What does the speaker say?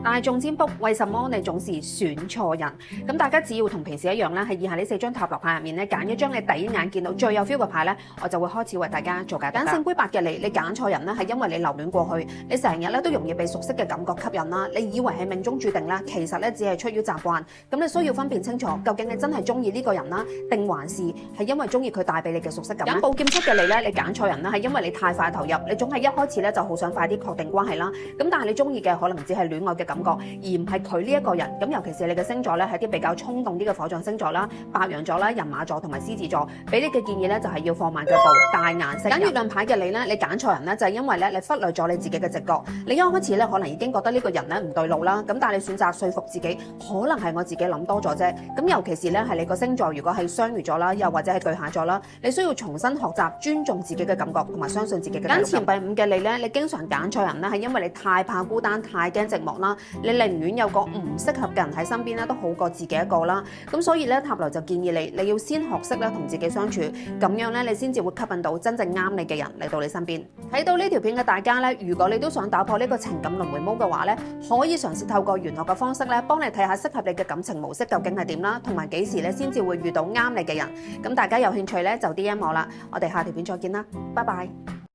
但係重占卜，為什麼你總是選錯人？咁大家只要同平時一樣啦，喺以下呢4張塔羅牌入面咧，揀一張你第一眼見到最有 feel 嘅牌咧，我就會開始為大家做解答。揀聖杯8嘅你揀錯人咧，係因為你留戀過去，你成日咧都容易被熟悉嘅感覺吸引啦，你以為係命中注定啦，其實咧只係出於習慣。咁你需要分辨清楚，究竟你真係中意呢個人啦，定還是係因為中意佢帶俾你嘅熟悉感咧？揀寶劍七嘅你咧，你揀錯人啦，係因為你太快投入，你總係一開始咧就好想快啲確定關係啦。咁但係你中意嘅可能只係戀愛嘅感覺，而唔係佢呢一個人。咁尤其是你嘅星座咧，係啲比較衝動啲嘅火象星座啦，白羊座啦、人馬座同埋獅子座，俾你嘅建議咧就係要放慢腳步，大顏色。揀月亮牌嘅你咧，你揀錯人咧，就係因為咧你忽略咗你自己嘅直覺。你一開始咧可能已經覺得呢個人咧唔對路啦，咁但係你選擇說服自己，可能係我自己諗多咗啫。咁尤其是咧係你個星座如果係雙魚座啦，又或者係巨蟹座啦，你需要重新學習尊重自己嘅感覺，同埋相信自己嘅感覺。揀錢幣5嘅你咧，你經常揀錯人咧，係因為你太怕孤單，太驚寂寞啦，你寧願有個唔適合嘅人喺身邊咧，都好過自己一個啦。咁所以咧，塔羅就建議你要先學識咧同自己相處，咁樣咧你先至會吸引到真正啱你嘅人嚟到你身邊。睇到呢條片嘅大家咧，如果你都想打破呢個情感輪迴毛嘅話咧，可以嘗試透過玄學嘅方式咧，幫你睇下適合你嘅感情模式究竟係點啦，同埋幾時咧先至會遇到啱你嘅人。咁大家有興趣咧就 DM 我啦，我哋下條片再見啦，拜拜。